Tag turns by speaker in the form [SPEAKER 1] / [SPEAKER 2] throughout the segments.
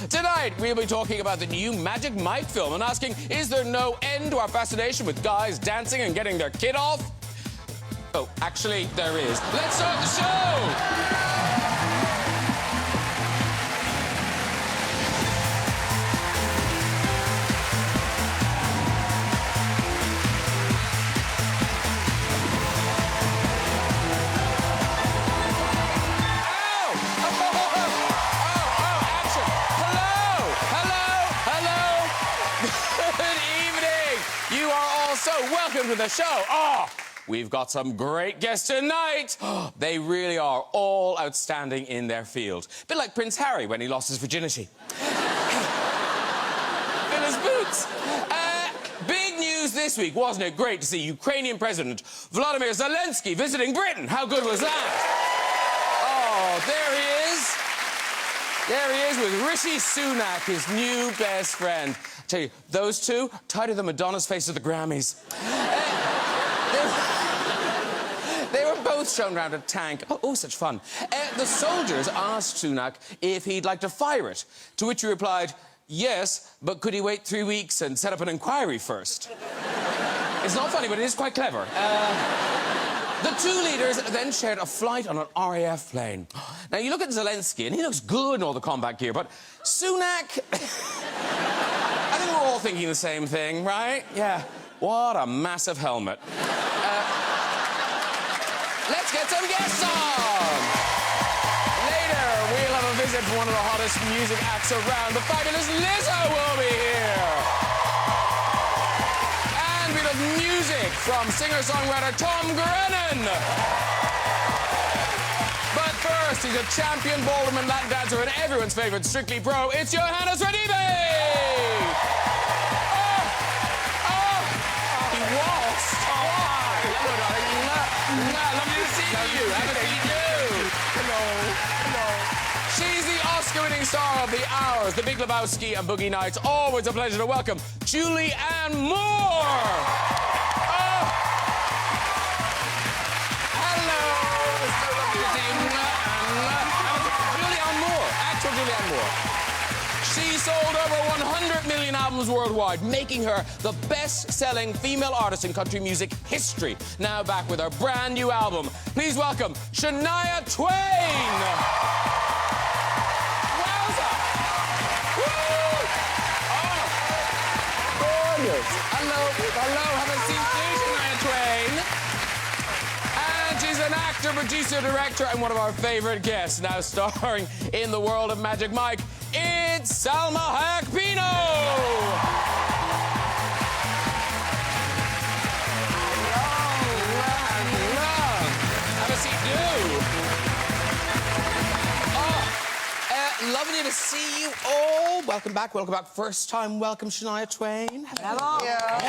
[SPEAKER 1] Tonight, we'll be talking about the new Magic Mike film and asking, is there no end to our fascination with guys dancing and getting their kid off? Oh, actually, there is. Let's start the show! So, welcome to the show. Oh, we've got some great guests tonight. They really are all outstanding in their field. A bit like Prince Harry when he lost his virginity. Fill his boots. Big news this week, wasn't it? Great to see Ukrainian President Volodymyr Zelensky visiting Britain. How good was that? Oh, there he is. There he is with Rishi Sunak, his new best friend. I tell you, those two, tighter than Madonna's face at the Grammys. They were both shown around a tank. Oh, such fun. The soldiers asked Sunak if he'd like to fire it, to which he replied, yes, but could he wait 3 weeks and set up an inquiry first? It's not funny, but it is quite clever. The two leaders then shared a flight on an RAF plane. Now, you look at Zelensky, and he looks good in all the combat gear, but Sunak... I think we're all thinking the same thing, right? Yeah. What a massive helmet. Let's get some guests on! Later, we'll have a visit from one of the hottest music acts around. The fabulous Lizzo will be here. And we'll have music from singer-songwriter Tom Grennan. But first, he's a champion ballroom and Latin dancer and everyone's favourite Strictly Pro. It's Johannes Radebe! Lovely to see you. Haven't seen you. Hello. She's the Oscar-winning star of The Hours, The Big Lebowski and Boogie Nights. Always a pleasure to welcome Julianne Moore. Oh. Hello. It's so lovely to see you. Julianne Moore, actor Julianne Moore. She sold over 100 million albums worldwide, making her the best-selling female artist in country music history. Now back with her brand new album. Please welcome Shania Twain. Wowza! Woo! Oh, gorgeous. Hello, haven't seen you, Shania Twain. And she's an actor, producer, director, and one of our favourite guests, now starring in the world of Magic Mike. It's Salma Hayek. Have a seat, do. Lovely to see you all. Welcome back. First time welcome, Shania Twain.
[SPEAKER 2] Hello.
[SPEAKER 1] Yeah.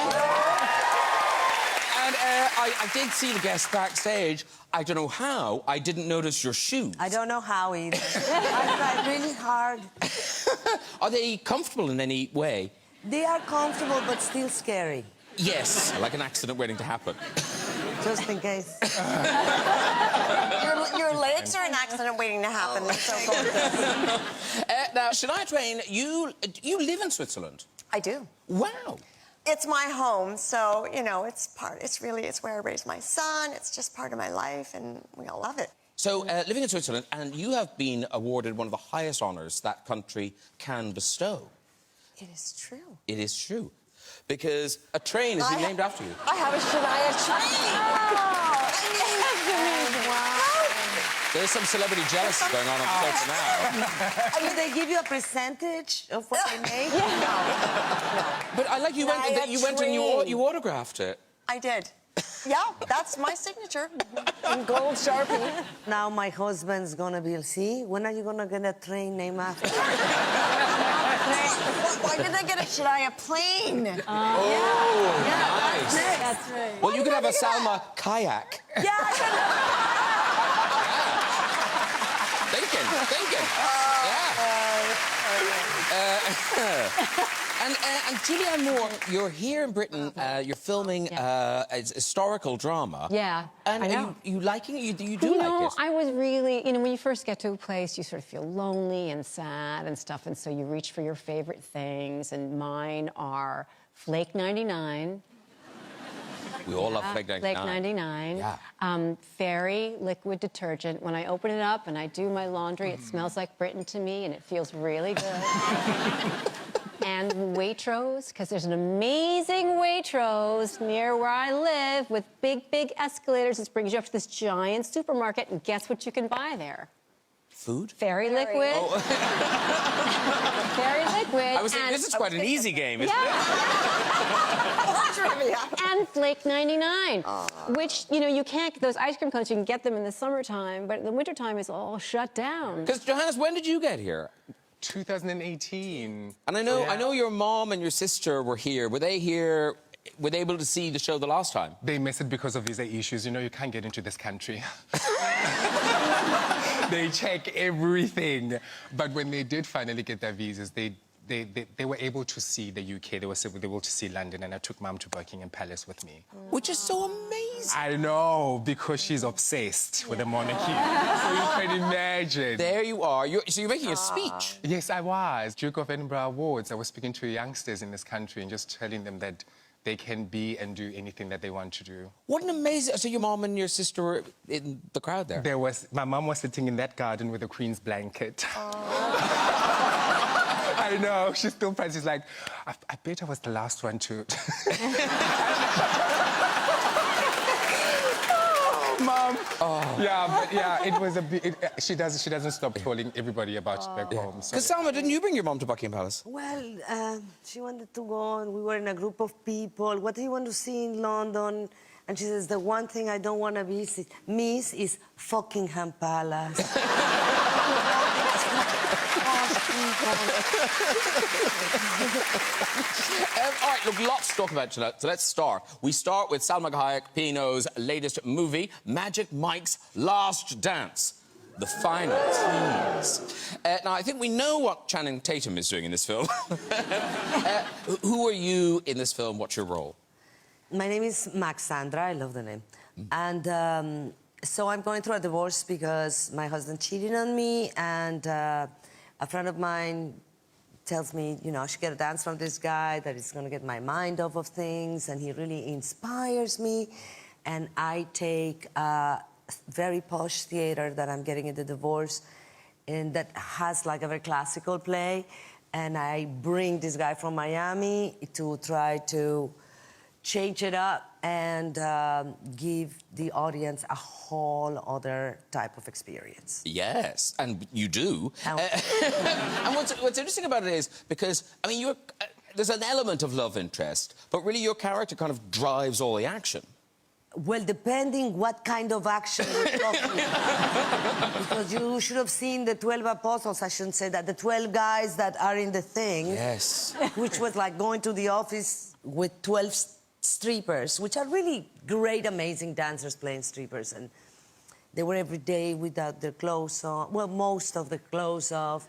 [SPEAKER 1] And I did see the guests backstage. I don't know how. I didn't notice your shoes.
[SPEAKER 2] I don't know how either. I tried really hard.
[SPEAKER 1] Are they comfortable in any way?
[SPEAKER 2] They are comfortable, but still scary.
[SPEAKER 1] Yes, like an accident waiting to happen.
[SPEAKER 2] Just in case.
[SPEAKER 3] Your legs are an accident waiting to happen. They're so gorgeous.
[SPEAKER 1] Now, Shania Twain, you live in Switzerland.
[SPEAKER 3] I do.
[SPEAKER 1] Wow.
[SPEAKER 3] It's my home, so, you know, it's where I raised my son. It's just part of my life, and we all love it.
[SPEAKER 1] So, living in Switzerland, and you have been awarded one of the highest honours that country can bestow.
[SPEAKER 3] It is true.
[SPEAKER 1] It is true. Because a train is named after you.
[SPEAKER 3] I have a Shania Twain.
[SPEAKER 2] Wow.
[SPEAKER 1] There's some celebrity jealousy going on the States now.
[SPEAKER 2] Do they give you a percentage of what they make? No.
[SPEAKER 1] But I like you went and you autographed it.
[SPEAKER 3] I did. Yeah, that's my signature. In gold Sharpie.
[SPEAKER 2] Now my husband's gonna be, see, when are you gonna get a train named after you?
[SPEAKER 3] Why did I get a Shania plane?
[SPEAKER 1] Nice.
[SPEAKER 2] That's right.
[SPEAKER 1] Well, you could have a Salma kayak.
[SPEAKER 3] Yeah, I could.
[SPEAKER 1] Thinking. Yeah. And Julianne Moore, you're here in Britain. You're filming a historical drama.
[SPEAKER 4] Yeah,
[SPEAKER 1] And
[SPEAKER 4] I know.
[SPEAKER 1] are you liking it? You do like it?
[SPEAKER 4] I was really, when you first get to a place, you sort of feel lonely and sad and stuff, and so you reach for your favorite things, and mine are Flake 99.
[SPEAKER 1] We all love Flake 99.
[SPEAKER 4] Flake 99.
[SPEAKER 1] Yeah.
[SPEAKER 4] Fairy liquid detergent. When I open it up and I do my laundry, it smells like Britain to me, and it feels really good. And Waitrose, because there's an amazing Waitrose near where I live with big, big escalators. It brings you up to this giant supermarket, and guess what you can buy there?
[SPEAKER 1] Food?
[SPEAKER 4] Fairy liquid.
[SPEAKER 1] Oh.
[SPEAKER 4] Fairy liquid.
[SPEAKER 1] I was thinking, this is quite an easy game, isn't
[SPEAKER 4] And Flake 99, which, you can't, those ice cream cones, you can get them in the summertime, but in the wintertime it's all shut down.
[SPEAKER 1] Because, Johannes, when did you get here?
[SPEAKER 5] 2018.
[SPEAKER 1] And I know your mom and your sister were here. Were they here? Were they able to see the show the last time?
[SPEAKER 5] They missed it because of visa issues. You can't get into this country. They check everything. But when they did finally get their visas, they were able to see the UK. They were able to see London, and I took Mum to Buckingham Palace with me.
[SPEAKER 1] Which is so amazing.
[SPEAKER 5] I know, because she's obsessed with the monarchy. So you can imagine.
[SPEAKER 1] There you are. So you're making a speech.
[SPEAKER 5] Yes, I was. Duke of Edinburgh Awards. I was speaking to youngsters in this country and just telling them that they can be and do anything that they want to do.
[SPEAKER 1] What an amazing... So your mom and your sister were in the crowd there?
[SPEAKER 5] My mum was sitting in that garden with a Queen's blanket. I know, she's still proud. She's like, I bet I was the last one to... Mum. Yeah, but yeah, it was a bit... She doesn't stop telling everybody about back home.
[SPEAKER 1] Because, Salma, didn't you bring your mom to Buckingham Palace?
[SPEAKER 2] Well, she wanted to go, and we were in a group of people. What do you want to see in London? And she says, the one thing I don't want to miss is Buckingham Palace.
[SPEAKER 1] All right, look, lots to talk about tonight, so let's start. We start with Salma Hayek, Pino's latest movie, Magic Mike's Last Dance, the final tease. Now, I think we know what Channing Tatum is doing in this film. Who are you in this film? What's your role?
[SPEAKER 2] My name is Maxandra. I love the name. And so I'm going through a divorce because my husband cheated on me, and a friend of mine tells me, I should get a dance from this guy, that is going to get my mind off of things, and he really inspires me. And I take a very posh theater that I'm getting in the divorce, and that has like a very classical play, and I bring this guy from Miami to try to change it up and give the audience a whole other type of experience.
[SPEAKER 1] Yes, and you do. And what's interesting about it is, because, I mean, there's an element of love interest, but really your character kind of drives all the action.
[SPEAKER 2] Well, depending what kind of action we're talking about. Because you should have seen the 12 apostles, I shouldn't say that, the 12 guys that are in the thing.
[SPEAKER 1] Yes.
[SPEAKER 2] Which was like going to the office with 12 strippers, which are really great, amazing dancers playing strippers. And they were every day without their clothes on, well, most of the clothes off.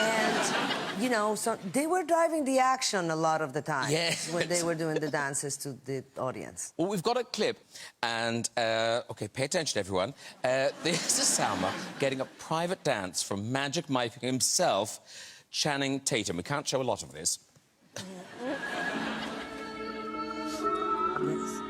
[SPEAKER 2] And, so they were driving the action a lot of the time.
[SPEAKER 1] Yes.
[SPEAKER 2] When they were doing the dances to the audience.
[SPEAKER 1] Well, we've got a clip, and, OK, pay attention, everyone. This is Salma getting a private dance from Magic Mike himself, Channing Tatum. We can't show a lot of this.
[SPEAKER 2] Yes.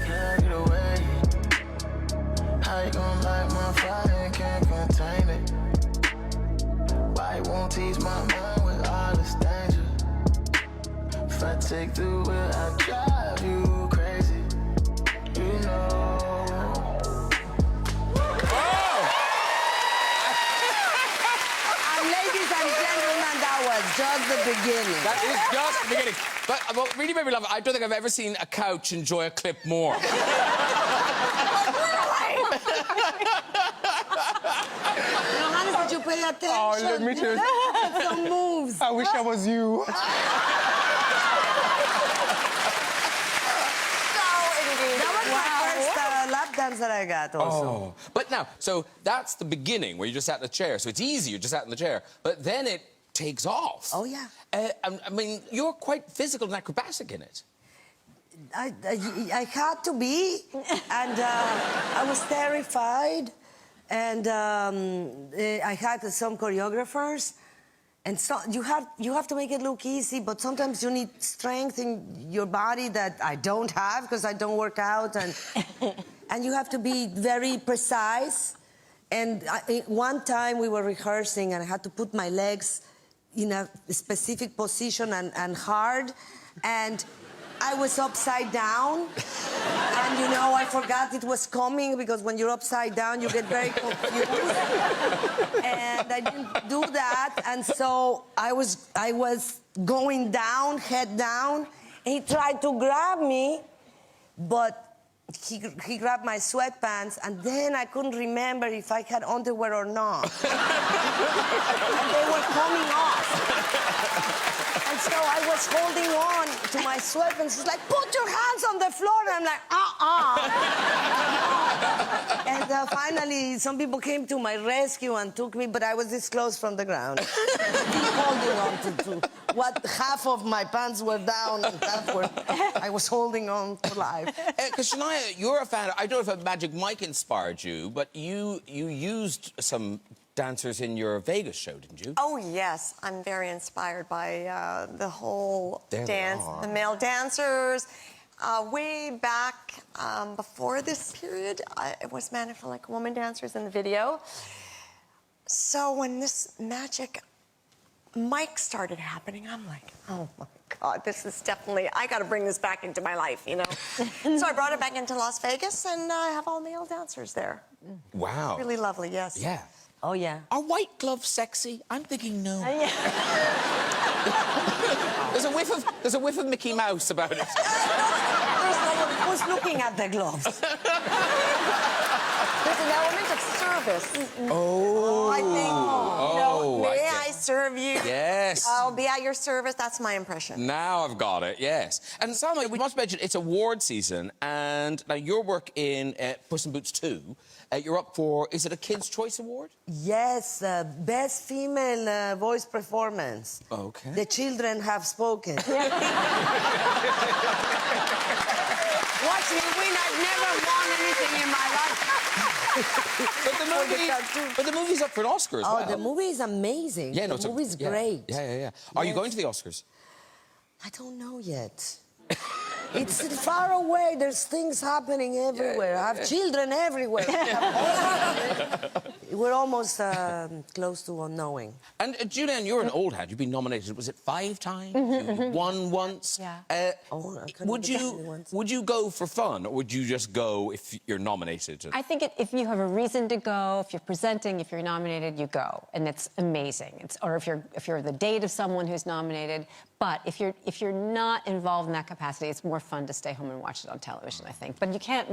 [SPEAKER 6] Can't get away. How you gon' light my fire and can't contain it? Why you won't tease my mind with all this danger? If I take the wheel, I'll drive you crazy. You know.
[SPEAKER 2] And ladies and gentlemen, that was just the beginning.
[SPEAKER 1] That is just the beginning. But what really made me laugh, I don't think I've ever seen a couch enjoy a clip more.
[SPEAKER 2] Johannes pay attention.
[SPEAKER 5] Oh, let me just...
[SPEAKER 2] Some moves.
[SPEAKER 5] I wish I was you.
[SPEAKER 2] That was my first lap dance that I got also.
[SPEAKER 1] Oh. But now, so that's the beginning where you just sat in the chair. So it's easy, you just sat in the chair. But then it takes off.
[SPEAKER 2] Oh, yeah.
[SPEAKER 1] I mean, you're quite physical and acrobatic in it.
[SPEAKER 2] I had to be, and I was terrified, and I had some choreographers, and so you have to make it look easy, but sometimes you need strength in your body that I don't have because I don't work out, and and you have to be very precise. And one time we were rehearsing, and I had to put my legs in a specific position and hard, and I was upside down, and you know, I forgot it was coming because when you're upside down, you get very confused. And I didn't do that, and so I was going down, head down, and he tried to grab me, but he grabbed my sweatpants, and then I couldn't remember if I had underwear or not. And they were coming off. And so I was holding on to my sweatpants. He's like, put your hands on the floor. And I'm like, And finally, some people came to my rescue and took me, but I was this close from the ground. Holding on to what half of my pants were down and half were... I was holding on for life.
[SPEAKER 1] Because Shania, you're a fan. I don't know if Magic Mike inspired you, but you used some dancers in your Vegas show, didn't you?
[SPEAKER 3] Oh, yes. I'm very inspired by the whole dance, the male dancers. Way back before this period, it was Man for Like Woman dancers in the video. So when this Magic Mike started happening, I'm like, oh my God, this is definitely, I got to bring this back into my life, you know? So I brought it back into Las Vegas, and I have all male dancers there.
[SPEAKER 1] Wow.
[SPEAKER 3] Really lovely, yes.
[SPEAKER 1] Yeah.
[SPEAKER 2] Oh, yeah.
[SPEAKER 1] Are white gloves sexy? I'm thinking no.
[SPEAKER 4] Yeah.
[SPEAKER 1] There's a whiff of Mickey Mouse about it.
[SPEAKER 2] There's no one who's looking at the gloves.
[SPEAKER 3] There's an element of service.
[SPEAKER 1] Oh.
[SPEAKER 3] I think, you know, may
[SPEAKER 1] I
[SPEAKER 3] I serve you?
[SPEAKER 1] Yes.
[SPEAKER 3] I'll be at your service. That's my impression.
[SPEAKER 1] Now I've got it, yes. And Salma, we must mention it's award season, and now your work in Puss in Boots 2, you're up for, is it a Kids' Choice Award?
[SPEAKER 2] Yes, best female voice performance.
[SPEAKER 1] Okay.
[SPEAKER 2] The children have spoken. Watch me win. I've never won anything in my life.
[SPEAKER 1] But the movie's up for an Oscar as well.
[SPEAKER 2] Oh, the movie is amazing.
[SPEAKER 1] Yeah, no,
[SPEAKER 2] the movie's
[SPEAKER 1] yeah,
[SPEAKER 2] great.
[SPEAKER 1] Yeah. Are you going to the Oscars?
[SPEAKER 2] I don't know yet. It's far away. There's things happening everywhere. I have children everywhere. We're almost close to unknowing.
[SPEAKER 1] And Julianne, you're an old hand. You've been nominated, was it 5 times? You won once.
[SPEAKER 4] Yeah.
[SPEAKER 1] Would you go for fun, or would you just go if you're nominated?
[SPEAKER 4] I think if you have a reason to go, if you're presenting, if you're nominated, you go, and it's amazing. Or if you're the date of someone who's nominated. But if you're not involved in that capacity, it's more fun to stay home and watch it on television, I think. But you can't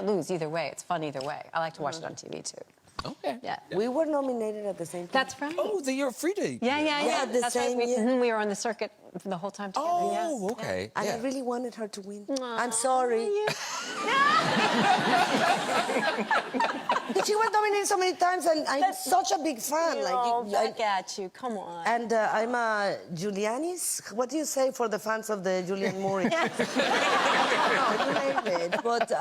[SPEAKER 4] lose either way. It's fun either way. I like to watch it on TV too.
[SPEAKER 1] Okay.
[SPEAKER 4] Yeah.
[SPEAKER 2] We were nominated at the same time.
[SPEAKER 4] That's right.
[SPEAKER 1] Oh, you're free to.
[SPEAKER 4] Yeah.
[SPEAKER 2] the
[SPEAKER 4] That's
[SPEAKER 2] same
[SPEAKER 4] right.
[SPEAKER 2] year.
[SPEAKER 4] We were on the circuit the whole time together.
[SPEAKER 1] Oh,
[SPEAKER 4] yes.
[SPEAKER 1] okay.
[SPEAKER 2] And
[SPEAKER 1] Yeah.
[SPEAKER 2] I really wanted her to win. I'm sorry. But she was nominated so many times, and I'm such a big fan.
[SPEAKER 4] Back at you. Come on.
[SPEAKER 2] And I'm a Julianne's. What do you say for the fans of the Julianne Moore? I don't know it, but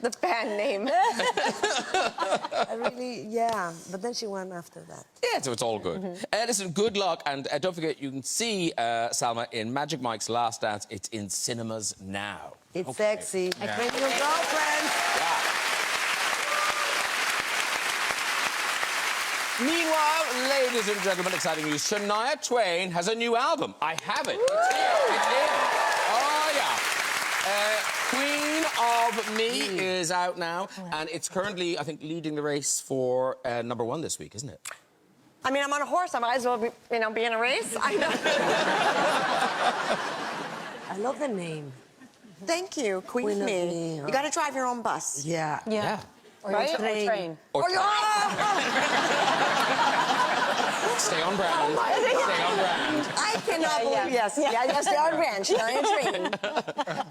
[SPEAKER 3] The band name.
[SPEAKER 2] I really, yeah. But then she won after that.
[SPEAKER 1] Yeah, so it's all good. Listen, good luck, and don't forget you can see Salma in Magic Mike's Last Dance. It's in cinemas now.
[SPEAKER 2] It's sexy.
[SPEAKER 1] Yeah.
[SPEAKER 2] Bring your girlfriends.
[SPEAKER 1] Yeah. Meanwhile, ladies and gentlemen, exciting news. Shania Twain has a new album. I have it. It's here. It's here. Oh, yeah. Queen of Me is out now, and it's currently, I think, leading the race for #1 this week, isn't it?
[SPEAKER 3] I mean, I'm on a horse. I might as well be in a race. I know.
[SPEAKER 2] I love the name.
[SPEAKER 3] Thank you, Queen of Me. You got to drive your own bus.
[SPEAKER 2] Yeah.
[SPEAKER 4] Yeah. Or
[SPEAKER 3] Right?
[SPEAKER 4] train.
[SPEAKER 1] Or Stay on brand. Stay on brand.
[SPEAKER 3] I cannot believe, yes, stay on brand, Shania Twain.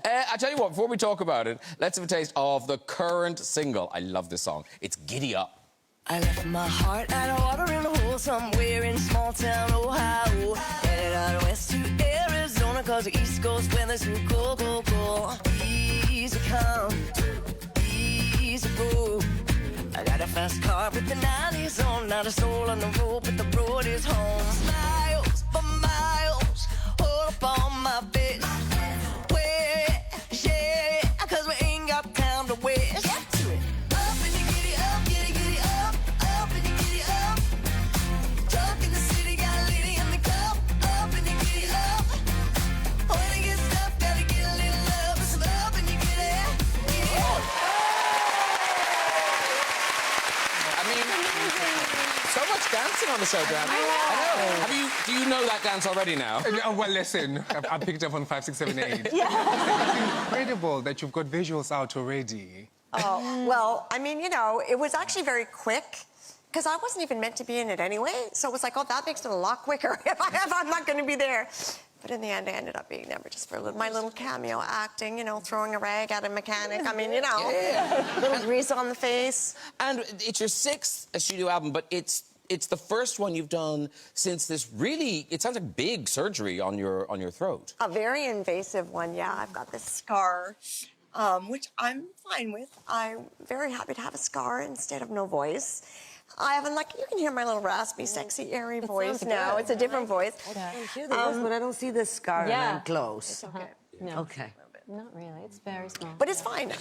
[SPEAKER 1] I tell you what, before we talk about it, let's have a taste of the current single. I love this song. It's Giddy Up.
[SPEAKER 7] I left my heart at a watering hole somewhere in small town Ohio. Headed out west to Arizona, cause the East Coast weather's too cold, cold, cold. Easy come, easy go. I got a fast car with the 90s on, not a soul on the road, but the road is home. Miles for miles, hold up on my bitch. Where, yeah, cause we ain't got time to waste. Up and you giddy up, giddy, giddy up, up and you giddy up. Drunk in the city, got a lady in the cup, up and you giddy up. When you get stuck, gotta get a little love, it's up and you giddy up, giddy up.
[SPEAKER 1] I mean, so much dancing on the show, Grennan. I know. Do you know that dance already now?
[SPEAKER 5] Well, listen, I picked up on 5, 6, 7, 8. Yeah. It's incredible that you've got visuals out already.
[SPEAKER 3] Oh, well, I mean, you know, it was actually very quick because I wasn't even meant to be in it anyway. So it was like, oh, that makes it a lot quicker if I'm not going to be there. But in the end, I ended up being there just for my little cameo acting, you know, throwing a rag at a mechanic. I mean, you know, little grease on the face.
[SPEAKER 1] And it's your 6th studio album, but it's the first one you've done since this really, it sounds like big surgery on your throat.
[SPEAKER 3] A very invasive one, yeah. I've got this scar, which I'm fine with. I'm very happy to have a scar instead of no voice. I haven't, like, you can hear my little raspy, sexy, airy voice now.
[SPEAKER 2] good.
[SPEAKER 3] It's a different voice.
[SPEAKER 2] I can hear the voice, but I don't see the scar and I'm close.
[SPEAKER 3] Okay.
[SPEAKER 4] No.
[SPEAKER 2] Okay.
[SPEAKER 4] Not really. It's very small.
[SPEAKER 3] But it's fine.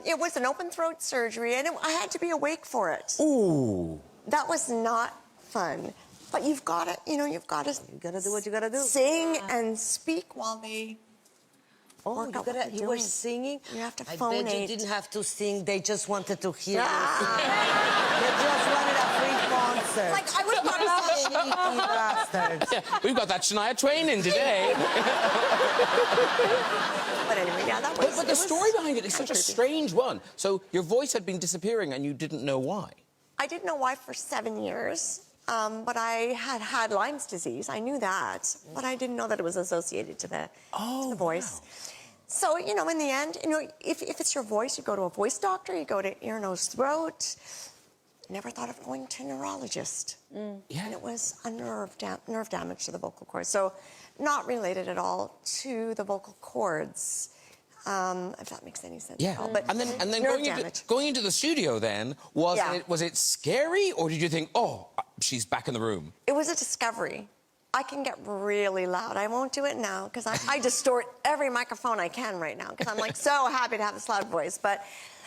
[SPEAKER 3] It was an open throat surgery, and I had to be awake for it.
[SPEAKER 1] Ooh.
[SPEAKER 3] That was not fun. But you've got to, you know, you've got to...
[SPEAKER 2] You gotta do what you gotta do.
[SPEAKER 3] Sing and speak while they...
[SPEAKER 2] Oh, you were singing?
[SPEAKER 3] You have to
[SPEAKER 2] I
[SPEAKER 3] phonate.
[SPEAKER 2] bet you didn't have to sing. They just wanted to hear you sing. They just wanted a free concert.
[SPEAKER 3] Like, I was not
[SPEAKER 2] Cheeky bastards.
[SPEAKER 1] Yeah, we've got that Shania Twain in today.
[SPEAKER 3] But anyway, yeah, that was...
[SPEAKER 1] But the story behind it is such a strange one. So your voice had been disappearing and you didn't know why.
[SPEAKER 3] I didn't know why for 7 years, but I had Lyme's disease. I knew that, but I didn't know that it was associated to the voice. Wow. So, you know, in the end, you know, if it's your voice, you go to a voice doctor, you go to ear, nose, throat. Never thought of going to a neurologist.
[SPEAKER 1] Yeah.
[SPEAKER 3] And it was a nerve damage to the vocal cords. So not related at all to the vocal cords. If that makes any sense.
[SPEAKER 1] Yeah,
[SPEAKER 3] but
[SPEAKER 1] and then going into the studio then, was it scary, or did you think, oh, she's back in the room?
[SPEAKER 3] It was a discovery. I can get really loud. I won't do it now because I distort every microphone I can right now because I'm like so happy to have this loud voice. But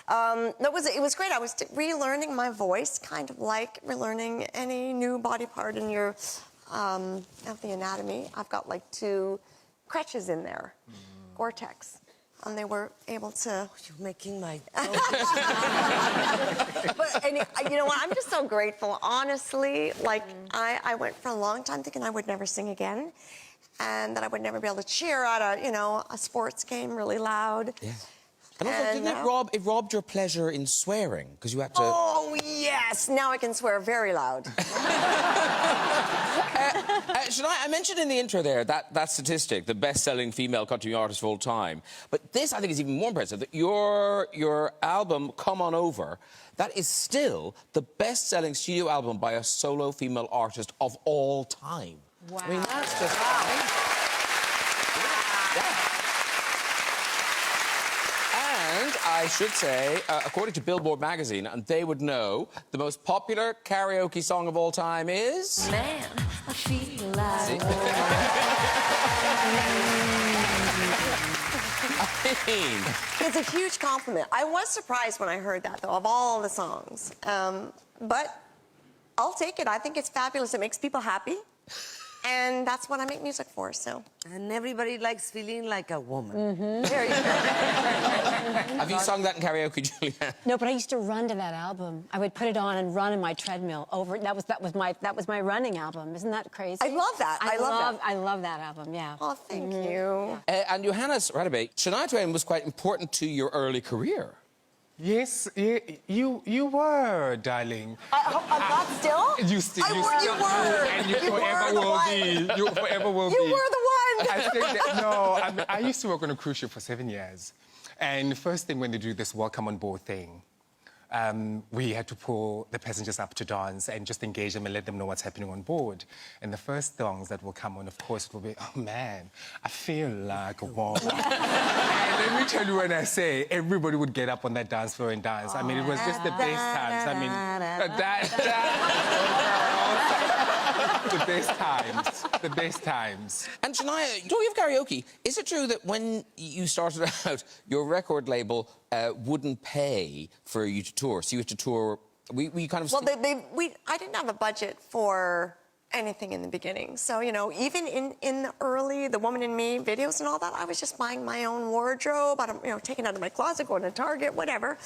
[SPEAKER 3] it was great. I was relearning my voice, kind of like relearning any new body part in your of the anatomy. I've got like 2 crutches in there, Gore-Tex. And they were able to...
[SPEAKER 2] You're making my...
[SPEAKER 3] But, and, you know what? I'm just so grateful. Honestly, like, I went for a long time thinking I would never sing again and that I would never be able to cheer at a, you know, a sports game really loud.
[SPEAKER 1] Yeah. And also, didn't it robbed your pleasure in swearing? Because you had to...
[SPEAKER 3] Oh, yes! Now I can swear very loud.
[SPEAKER 1] Shania, I mentioned in the intro there that statistic, the best-selling female country artist of all time. But this, I think, is even more impressive, that your album, Come On Over, that is still the best-selling studio album by a solo female artist of all time.
[SPEAKER 4] Wow.
[SPEAKER 1] I mean, that's just... Wow. Yeah. And I should say, according to Billboard magazine, and they would know, the most popular karaoke song of all time is...
[SPEAKER 7] Man, I feel like...
[SPEAKER 3] It's a huge compliment. I was surprised when I heard that, though, of all the songs. But I'll take it. I think it's fabulous. It makes people happy. And that's what I make music for, so.
[SPEAKER 2] And everybody likes feeling like a woman.
[SPEAKER 3] There you go.
[SPEAKER 1] Have you sung that in karaoke, Julianne?
[SPEAKER 4] No, but I used to run to that album. I would put it on and run in my treadmill over. That was my running album. Isn't that crazy?
[SPEAKER 3] I love that. I
[SPEAKER 4] love that album. Yeah.
[SPEAKER 3] Oh, thank you.
[SPEAKER 1] And Johannes Radebe, Shania Twain was quite important to your early career.
[SPEAKER 5] Yes, you were, darling.
[SPEAKER 3] I'm not still?
[SPEAKER 5] You still,
[SPEAKER 3] You were.
[SPEAKER 5] and you
[SPEAKER 3] You were
[SPEAKER 5] forever
[SPEAKER 3] the
[SPEAKER 5] will
[SPEAKER 3] one.
[SPEAKER 5] be. You forever will
[SPEAKER 3] You
[SPEAKER 5] be.
[SPEAKER 3] were the one.
[SPEAKER 5] I think that, no, I used to work on a cruise ship for 7 years. And the first thing when they do this welcome on board thing, we had to pull the passengers up to dance and just engage them and let them know what's happening on board. And the first songs that will come on, of course, will be, oh, man, I feel like a woman. And let me tell you when I say, everybody would get up on that dance floor and dance. I mean, it was just the best times. I mean, the best times. The best times.
[SPEAKER 1] And Shania, talking of karaoke, is it true that when you started out, your record label wouldn't pay for you to tour? So you had to tour. We kind of.
[SPEAKER 3] Well, I didn't have a budget for anything in the beginning. So, you know, even in the early The Woman in Me videos and all that, I was just buying my own wardrobe, taking it out of my closet, going to Target, whatever,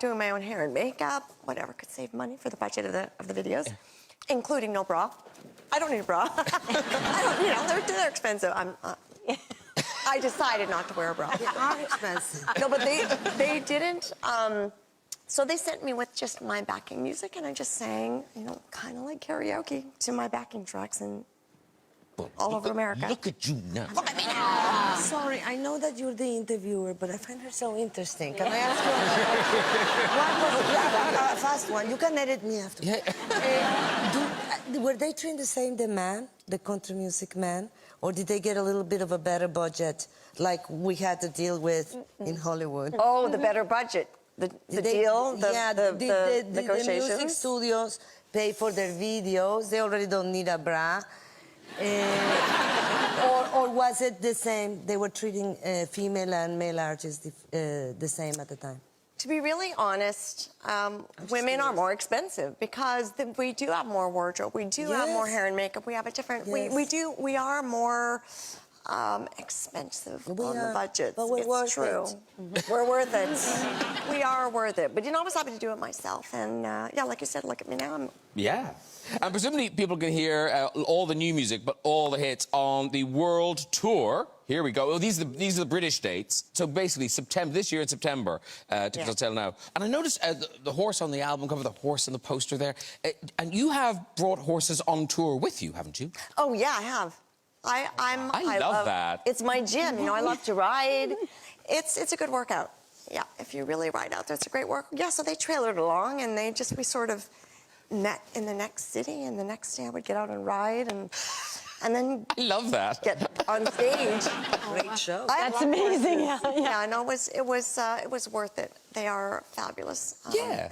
[SPEAKER 3] doing my own hair and makeup, whatever could save money for the budget of the videos, including no bra. I don't need a bra. They're expensive. I decided not to wear a bra.
[SPEAKER 2] They are expensive.
[SPEAKER 3] No, but they didn't. So they sent me with just my backing music, and I just sang, kind of like karaoke to my backing tracks and all over America.
[SPEAKER 1] Look at you now.
[SPEAKER 3] Look at me now.
[SPEAKER 2] Sorry, I know that you're the interviewer, but I find her so interesting. Can I ask you a fast one? You can edit me after.
[SPEAKER 1] Yeah.
[SPEAKER 2] Were they trained the same, the man, the country music man? Or did they get a little bit of a better budget like we had to deal with in Hollywood?
[SPEAKER 3] Oh, the better budget. The deal, the negotiations.
[SPEAKER 2] The music studios pay for their videos. They already don't need a bra. Or was it the same? They were treating female and male artists the same at the time?
[SPEAKER 3] To be really honest, women are more expensive because we do have more wardrobe. We do have more hair and makeup. We have a different.
[SPEAKER 2] Yes.
[SPEAKER 3] We are more expensive on the budget.
[SPEAKER 2] But we're worth
[SPEAKER 3] true.
[SPEAKER 2] it.
[SPEAKER 3] We're worth it. We are worth it. But I was happy to do it myself. And like you said, look at me now.
[SPEAKER 1] Yeah. And presumably people can hear all the new music, but all the hits on the world tour. Here we go. Oh, these are the British dates. So basically, this year in September, tickets will sell now. And I noticed the horse on the album cover, the horse on the poster there. And you have brought horses on tour with you, haven't you?
[SPEAKER 3] Oh yeah, I have. I
[SPEAKER 1] love that.
[SPEAKER 3] It's my gym. I love to ride. It's a good workout. Yeah, if you really ride out there, it's a great workout. Yeah, so they trailered along, and we sort of met in the next city, and the next day I would get out and ride, and then
[SPEAKER 1] I love that.
[SPEAKER 3] Get on stage.
[SPEAKER 2] Great show.
[SPEAKER 4] That's amazing.
[SPEAKER 3] Yeah, I know it was worth it. They are fabulous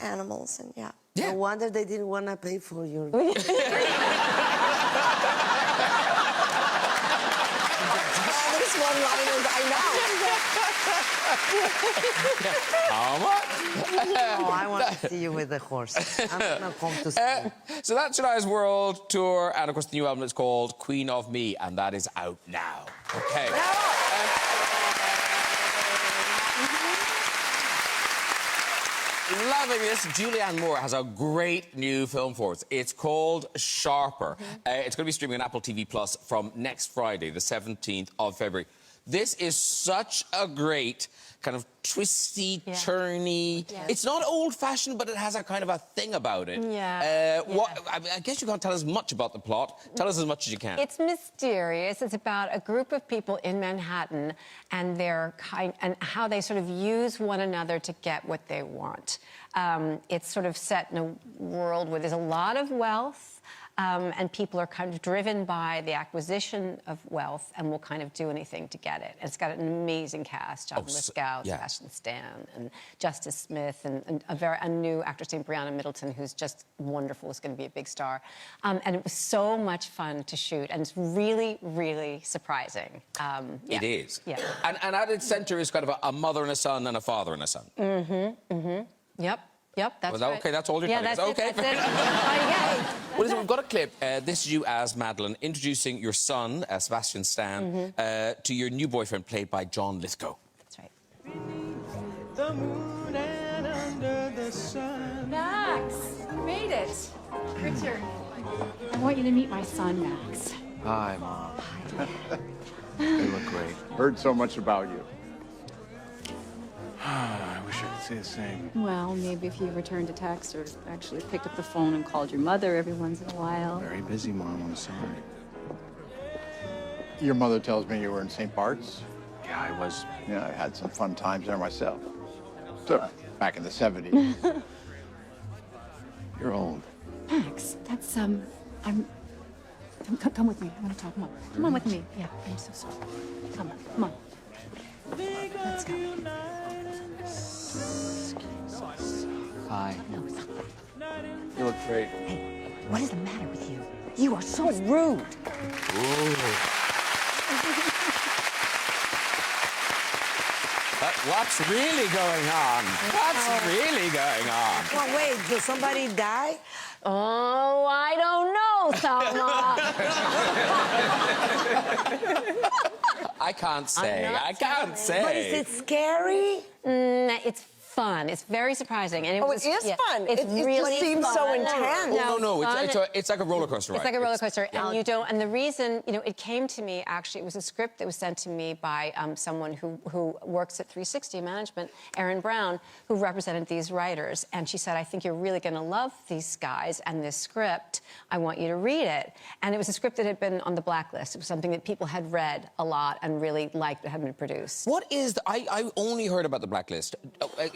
[SPEAKER 3] animals, and yeah.
[SPEAKER 2] No wonder they didn't want to pay for you.
[SPEAKER 3] These one-liners, I
[SPEAKER 1] How much?
[SPEAKER 2] Oh, I want to see you with the horse. I'm not going to see.
[SPEAKER 1] So that's Shania's world tour, and of course the new album is called Queen of Me, and that is out now. Okay. Loving this. Julianne Moore has a great new film for us. It's called Sharper. It's going to be streaming on Apple TV Plus from next Friday, the 17th of February. This is such a great kind of twisty, turny. Yeah. It's not old-fashioned, but it has a kind of a thing about it.
[SPEAKER 4] Yeah.
[SPEAKER 1] I guess you can't tell us much about the plot. Tell us as much as you can.
[SPEAKER 4] It's mysterious. It's about a group of people in Manhattan and and how they sort of use one another to get what they want. It's sort of set in a world where there's a lot of wealth. And people are kind of driven by the acquisition of wealth and will kind of do anything to get it. And it's got an amazing cast: John Lithgow, Sebastian Stan, and Justice Smith, and a new actress named Brianna Middleton, who's just wonderful, is going to be a big star. And it was so much fun to shoot, and it's really, really surprising.
[SPEAKER 1] It is.
[SPEAKER 4] Yeah.
[SPEAKER 1] And at its centre is kind of a mother and a son and a father and a son.
[SPEAKER 4] Yep, that's right.
[SPEAKER 1] Okay, that's all you're telling us. Okay.
[SPEAKER 4] That's it.
[SPEAKER 1] Well, listen, we've got a clip. This is you as Madeline introducing your son, Sebastian Stan, to your new boyfriend, played by John Lithgow.
[SPEAKER 4] That's right.
[SPEAKER 8] The moon and under the sun.
[SPEAKER 9] Max, you made it. Richard, I want you to meet my son, Max.
[SPEAKER 10] Hi, Mom. You look great.
[SPEAKER 11] Heard so much about you.
[SPEAKER 10] I wish sure I could say the same.
[SPEAKER 9] Well, maybe if you returned a text or actually picked up the phone and called your mother every once in a while.
[SPEAKER 10] Very busy, Mom. I'm sorry.
[SPEAKER 11] Your mother tells me you were in St. Bart's.
[SPEAKER 10] Yeah, I was.
[SPEAKER 11] Yeah, I had some fun times there myself. So, back in the 70s.
[SPEAKER 10] You're old.
[SPEAKER 9] Max, that's, Come with me. I want to talk. Come on. Come on with me. Yeah, I'm so sorry. Come on. Come on. Let's go.
[SPEAKER 10] Hi.
[SPEAKER 9] No, stop.
[SPEAKER 10] You look great.
[SPEAKER 9] Hey, what is the matter with you? You are so rude.
[SPEAKER 1] What's really going on? What's really going on?
[SPEAKER 2] Well, wait, did somebody die?
[SPEAKER 4] Oh, I don't know, Salma.
[SPEAKER 1] I can't say. I can't say.
[SPEAKER 2] But is it scary?
[SPEAKER 4] It's fun. It's very surprising. And
[SPEAKER 3] Oh, it is fun.
[SPEAKER 4] It's
[SPEAKER 3] It
[SPEAKER 4] really
[SPEAKER 3] just seems
[SPEAKER 4] fun.
[SPEAKER 3] so intense.
[SPEAKER 1] No. It's like a roller coaster ride.
[SPEAKER 4] It's like a roller coaster, and you don't. And the reason, it came to me actually. It was a script that was sent to me by someone who works at 360 Management, Erin Brown, who represented these writers. And she said, "I think you're really going to love these guys and this script. I want you to read it." And it was a script that had been on the blacklist. It was something that people had read a lot and really liked, but hadn't been produced.
[SPEAKER 1] What is I only heard about the blacklist.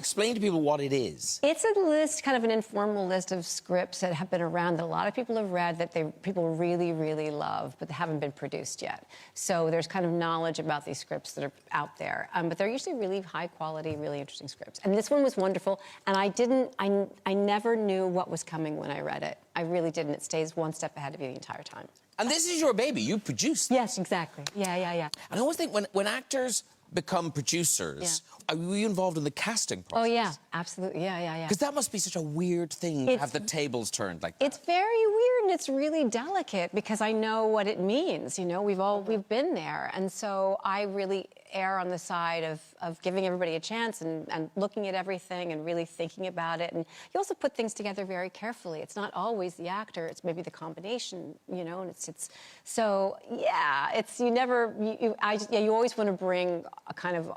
[SPEAKER 1] Explain to people what it is.
[SPEAKER 4] It's a list, kind of an informal list of scripts that have been around that a lot of people have read, that people really, really love, but they haven't been produced yet. So there's kind of knowledge about these scripts that are out there. But they're usually really high quality, really interesting scripts. And this one was wonderful. And I never knew what was coming when I read it. I really didn't. It stays one step ahead of you the entire time.
[SPEAKER 1] And this is your baby. You produced.
[SPEAKER 4] Yes, exactly. Yeah.
[SPEAKER 1] And I always think when actors become producers, are you involved in the casting process?
[SPEAKER 4] Oh, yeah, absolutely. Yeah.
[SPEAKER 1] Because that must be such a weird thing to have the tables turned like that.
[SPEAKER 4] It's very weird, and it's really delicate because I know what it means. We've been there. And so I really err on the side of giving everybody a chance and looking at everything and really thinking about it. And you also put things together very carefully. It's not always the actor, it's maybe the combination, and it's so, yeah, you always want to bring a kind of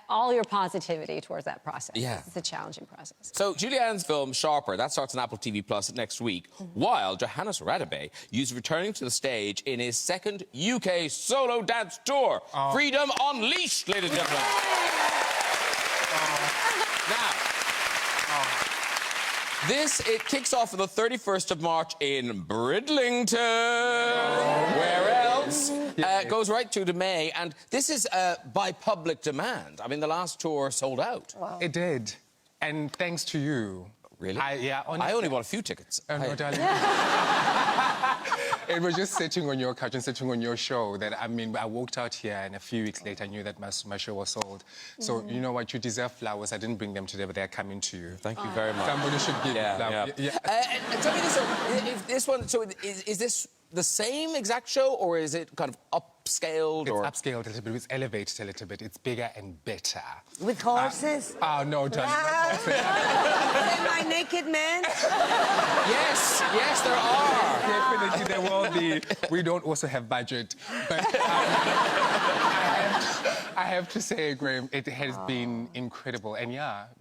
[SPEAKER 4] all your positivity towards that process.
[SPEAKER 1] Yeah.
[SPEAKER 4] It's a challenging process.
[SPEAKER 1] So Julianne's film Sharper, that starts on Apple TV Plus next week, while Johannes Radebe is returning to the stage in his second UK solo dance tour. Freedom Unleashed, ladies and gentlemen. Now, it kicks off on the 31st of March in Bridlington. Where else? Goes right through to May, and this is by public demand. I mean, the last tour sold out.
[SPEAKER 5] Wow. It did, and thanks to you.
[SPEAKER 1] Really?
[SPEAKER 5] Honestly,
[SPEAKER 1] I only bought a few tickets.
[SPEAKER 5] Oh, no, darling. It was just sitting on your couch and sitting on your show that, I walked out here and a few weeks later I knew that my show was sold. So, you know what? You deserve flowers. I didn't bring them today, but they're coming to you.
[SPEAKER 1] Thank you very much.
[SPEAKER 5] Somebody should give you flowers.
[SPEAKER 1] And tell me this, if this one, so is this the same exact show, or is it kind of upscaled?
[SPEAKER 5] It's upscaled a little bit, it's elevated a little bit, it's bigger and better.
[SPEAKER 2] With horses?
[SPEAKER 5] No, darling.
[SPEAKER 2] My naked man?
[SPEAKER 1] Yes, there are.
[SPEAKER 5] Definitely, there will be. We don't also have budget, but I have to say, Graham, it has been incredible, and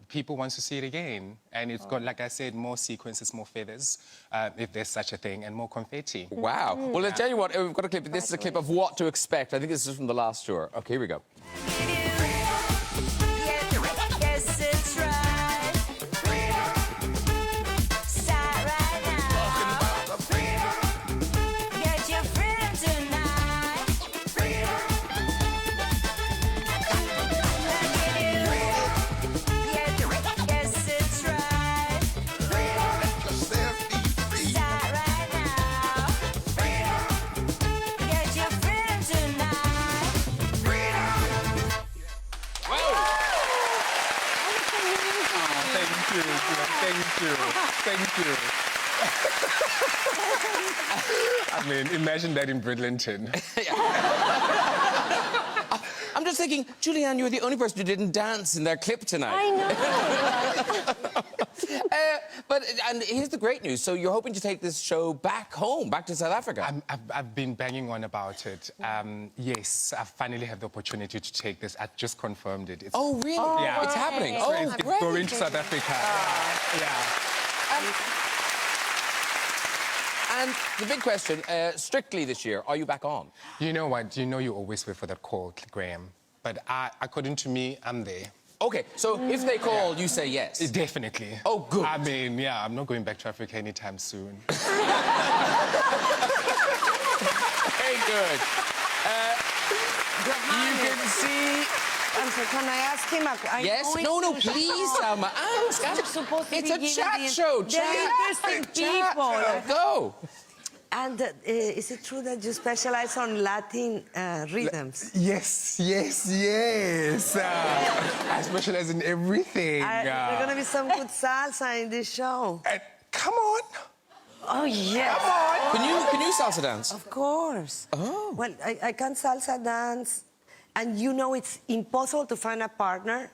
[SPEAKER 5] people want to see it again, and it's got, like I said, more sequences, more feathers, if there's such a thing, and more confetti.
[SPEAKER 1] Wow. Well, I'll tell you what, we've got a clip. This is a clip of what to expect. I think this is from the last tour. Okay, here we go.
[SPEAKER 5] Thank you. I mean, imagine that in Bridlington.
[SPEAKER 1] I'm just thinking, Julianne, you were the only person who didn't dance in their clip tonight.
[SPEAKER 4] I know.
[SPEAKER 1] And here's the great news. So you're hoping to take this show back home, back to South Africa?
[SPEAKER 5] I've been banging on about it. Yes, I finally have the opportunity to take this. I just confirmed it.
[SPEAKER 1] Oh, really?
[SPEAKER 5] Oh, yeah.
[SPEAKER 1] It's happening.
[SPEAKER 5] It's going to South Africa.
[SPEAKER 1] And the big question, strictly this year, are you back on?
[SPEAKER 5] You know what? You know you always wait for that call, Graham. But according to me, I'm there.
[SPEAKER 1] OK, so if they call, you say yes?
[SPEAKER 5] Definitely.
[SPEAKER 1] Oh, good.
[SPEAKER 5] I mean, yeah, I'm not going back to Africa anytime soon.
[SPEAKER 1] Very good. You can see...
[SPEAKER 2] Can I ask him a question?
[SPEAKER 1] Yes? No, please, Salma. Ask. It's a chat show.
[SPEAKER 2] They're interesting people.
[SPEAKER 1] Go.
[SPEAKER 2] And is it true that you specialize on Latin rhythms?
[SPEAKER 5] Yes. I specialize in everything.
[SPEAKER 2] There's going to be some good salsa in this show.
[SPEAKER 5] Come on.
[SPEAKER 2] Oh, yes.
[SPEAKER 5] Come on.
[SPEAKER 1] Can you salsa dance?
[SPEAKER 2] Of course.
[SPEAKER 1] Oh.
[SPEAKER 2] Well, I can salsa dance. And you know it's impossible to find a partner.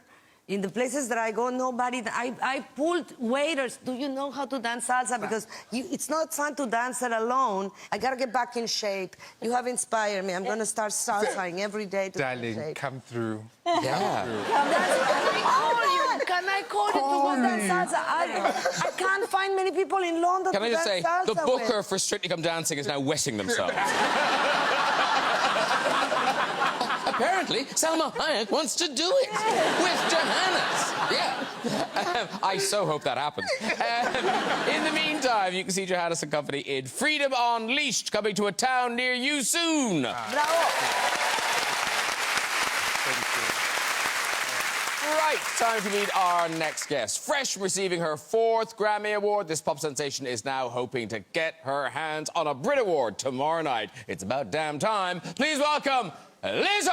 [SPEAKER 2] In the places that I go, nobody... I pulled waiters. Do you know how to dance salsa? Because it's not fun to dance it alone. I got to get back in shape. You have inspired me. I'm going to start salsaing every day to get in
[SPEAKER 5] Darling,
[SPEAKER 2] shape.
[SPEAKER 5] come through.
[SPEAKER 1] Yeah.
[SPEAKER 2] Can I call you to go dance salsa? I can't find many people in London
[SPEAKER 1] Can I
[SPEAKER 2] to
[SPEAKER 1] just
[SPEAKER 2] dance
[SPEAKER 1] say,
[SPEAKER 2] salsa
[SPEAKER 1] the booker
[SPEAKER 2] with.
[SPEAKER 1] for Strictly Come Dancing is now wetting themselves. Apparently, Salma Hayek wants to do it with Johannes. Yeah. I so hope that happens. In the meantime, you can see Johannes and company in Freedom Unleashed, coming to a town near you soon.
[SPEAKER 2] Bravo.
[SPEAKER 1] Right, time to meet our next guest. Fresh from receiving her 4th Grammy Award, this pop sensation is now hoping to get her hands on a Brit Award tomorrow night. It's about damn time. Please welcome Lizzo!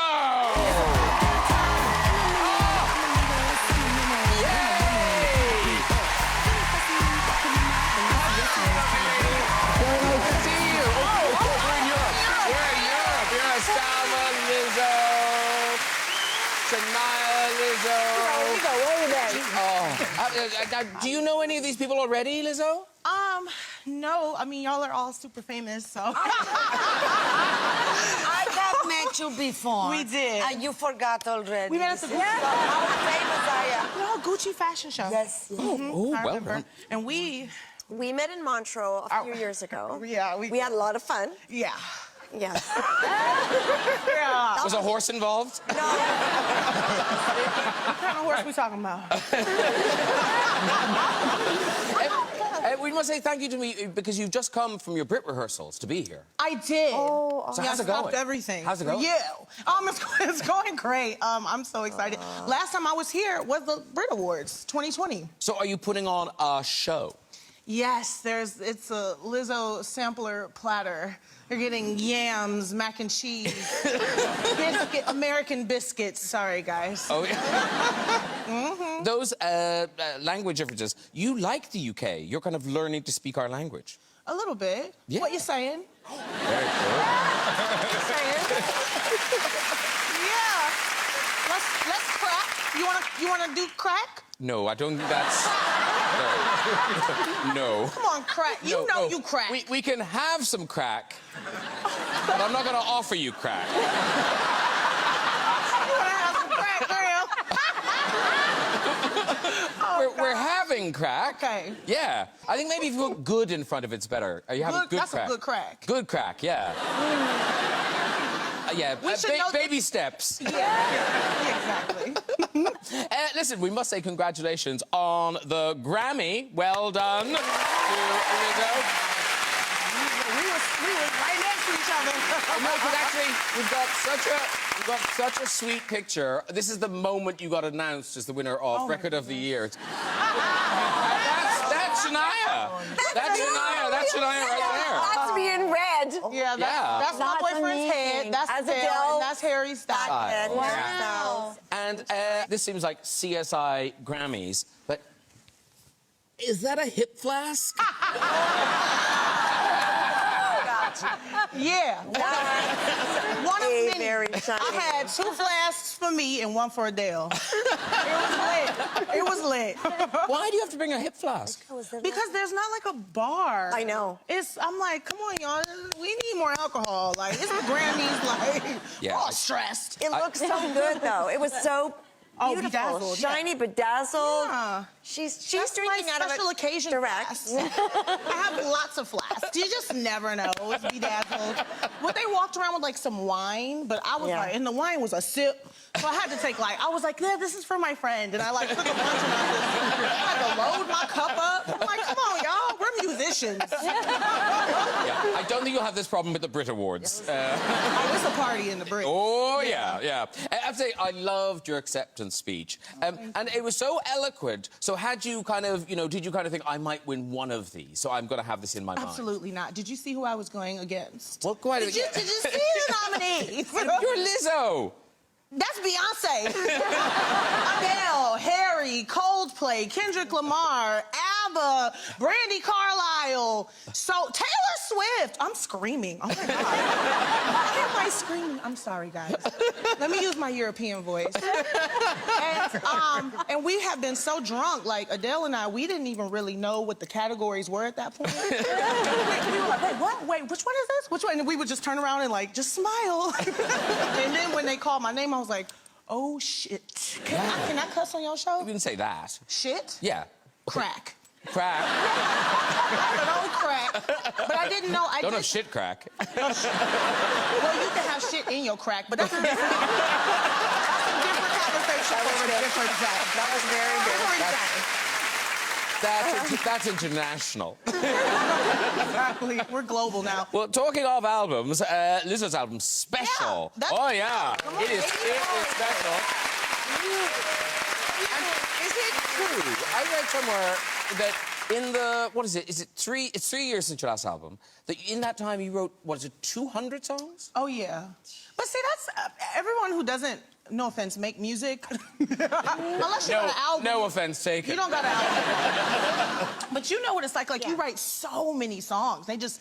[SPEAKER 1] Shania, Lizzo. Do you know any of these people already, Lizzo?
[SPEAKER 12] No. I mean, y'all are all super famous, so...
[SPEAKER 2] I have met you before.
[SPEAKER 12] We did.
[SPEAKER 2] And you forgot already.
[SPEAKER 12] We met at the...
[SPEAKER 2] How famous I am.
[SPEAKER 12] No, Gucci fashion show.
[SPEAKER 2] Yes.
[SPEAKER 1] Oh,
[SPEAKER 12] I
[SPEAKER 1] well
[SPEAKER 12] remember.
[SPEAKER 1] done.
[SPEAKER 12] And we
[SPEAKER 3] met in Montreux a few years ago.
[SPEAKER 12] Yeah,
[SPEAKER 3] we had a lot of fun.
[SPEAKER 12] Yeah.
[SPEAKER 3] Yes.
[SPEAKER 1] Was a horse involved?
[SPEAKER 3] No.
[SPEAKER 12] What kind of horse we talking about?
[SPEAKER 1] We must say thank you to me because you've just come from your Brit rehearsals to be here.
[SPEAKER 12] I did.
[SPEAKER 3] Oh,
[SPEAKER 1] so
[SPEAKER 12] yeah,
[SPEAKER 1] how's it
[SPEAKER 12] I stopped
[SPEAKER 1] going?
[SPEAKER 12] everything.
[SPEAKER 1] How's it going?
[SPEAKER 12] Yeah. It's going great. I'm so excited. Last time I was here was the Brit Awards, 2020.
[SPEAKER 1] So are you putting on a show?
[SPEAKER 12] Yes, it's a Lizzo sampler platter. You're getting yams, mac and cheese, American biscuits. Sorry, guys.
[SPEAKER 1] Oh, yeah. Those language differences, you like the UK. You're kind of learning to speak our language.
[SPEAKER 12] A little bit.
[SPEAKER 1] Yeah.
[SPEAKER 12] What you saying?
[SPEAKER 1] Very cool.
[SPEAKER 12] What you saying? Yeah. Let's crack. You wanna do crack?
[SPEAKER 1] No, I don't think that's... No.
[SPEAKER 12] Come on, crack. You know you crack.
[SPEAKER 1] We can have some crack, but I'm not going to offer you crack.
[SPEAKER 12] You wanna have some crack, girl?
[SPEAKER 1] We're having crack.
[SPEAKER 12] Okay.
[SPEAKER 1] Yeah. I think maybe if you put good in front of it's better. Are you having good
[SPEAKER 12] That's
[SPEAKER 1] crack?
[SPEAKER 12] a good crack.
[SPEAKER 1] Good crack, yeah. Yeah, baby steps.
[SPEAKER 12] Yeah, exactly.
[SPEAKER 1] Listen, we must say congratulations on the Grammy. Well done to Lizzo.
[SPEAKER 12] We were right next to each other.
[SPEAKER 1] No, but actually, we've got such a sweet picture. This is the moment you got announced as the winner of Record of the Year. That's Shania. That's Shania right there.
[SPEAKER 3] That's me in red.
[SPEAKER 12] Yeah, that's my boyfriend's head. That's Adele, and that's Harry Styles.
[SPEAKER 3] Wow.
[SPEAKER 1] And this seems like CSI Grammys, but is that a hip flask?
[SPEAKER 12] Yeah. One of many.
[SPEAKER 3] Very shiny.
[SPEAKER 12] I had 2 flasks for me and 1 for Adele. It was lit.
[SPEAKER 1] Why do you have to bring a hip flask?
[SPEAKER 12] Because there's not like a bar.
[SPEAKER 3] I know.
[SPEAKER 12] I'm like, come on, y'all. We need more alcohol. Like, it's the Grammys, like,
[SPEAKER 1] Yeah,
[SPEAKER 12] all stressed.
[SPEAKER 3] It looks so good, though. It was so beautiful.
[SPEAKER 12] Bedazzled, yeah.
[SPEAKER 3] Shiny, bedazzled.
[SPEAKER 12] Yeah.
[SPEAKER 3] She's
[SPEAKER 12] That's
[SPEAKER 3] drinking
[SPEAKER 12] my
[SPEAKER 3] out of
[SPEAKER 12] special
[SPEAKER 3] a
[SPEAKER 12] occasion
[SPEAKER 3] direct.
[SPEAKER 12] flask. I have lots of flasks. You just never know. It's bedazzled. But they walked around with like some wine, but I was like, and the wine was a sip. So I had to take like, I was like, yeah, this is for my friend. And I like took a bunch and I had to load my cup up. I'm like, come on, y'all, we're musicians.
[SPEAKER 1] Yeah, I don't think you'll have this problem with the Brit Awards.
[SPEAKER 12] Oh, it's a party in the Brit.
[SPEAKER 1] Oh, yeah. I have to say, I loved your acceptance speech. And it was so eloquent. So had you kind of, you know, did you kind of think, I might win one of these, so I'm going to have this in my mind?
[SPEAKER 12] Absolutely not. Did you see who I was going against?
[SPEAKER 1] Well, quite
[SPEAKER 12] Did you see the nominees?
[SPEAKER 1] You're Lizzo.
[SPEAKER 12] That's Beyonce. Adele, Harry, Coldplay, Kendrick Lamar, ABBA, Brandy Carlisle. So Taylor Swift. I'm screaming. Oh my God. Why am I screaming? I'm sorry, guys. Let me use my European voice. And we have been so drunk. Like Adele and I, we didn't even really know what the categories were at that point. We were like, wait, what? Wait, which one is this? Which one? And we would just turn around and like just smile. And then when they called my name, I was like, oh shit. Can I cuss on your show?
[SPEAKER 1] You didn't say that.
[SPEAKER 12] Shit?
[SPEAKER 1] Yeah.
[SPEAKER 12] Crack.
[SPEAKER 1] Crack.
[SPEAKER 12] Don't crack. But I didn't know.
[SPEAKER 1] Don't have shit crack.
[SPEAKER 12] Well, you can have shit in your crack, but that's a different conversation for a different time.
[SPEAKER 3] That was very good.
[SPEAKER 1] That's international.
[SPEAKER 12] Exactly. We're global now.
[SPEAKER 1] Well, talking of albums, Lizzo's album, Special.
[SPEAKER 12] Yeah,
[SPEAKER 1] Oh, yeah. It is special. And is it true? I read somewhere that in the, what is it? Is it 3? It's 3 years since your last album. That in that time you wrote, what is it, 200 songs?
[SPEAKER 12] Oh, yeah. But see, that's everyone who doesn't, no offense, make music. Unless you got an album.
[SPEAKER 1] No offense taken.
[SPEAKER 12] You don't got an album. But you know what it's like. Like, you write so many songs. They just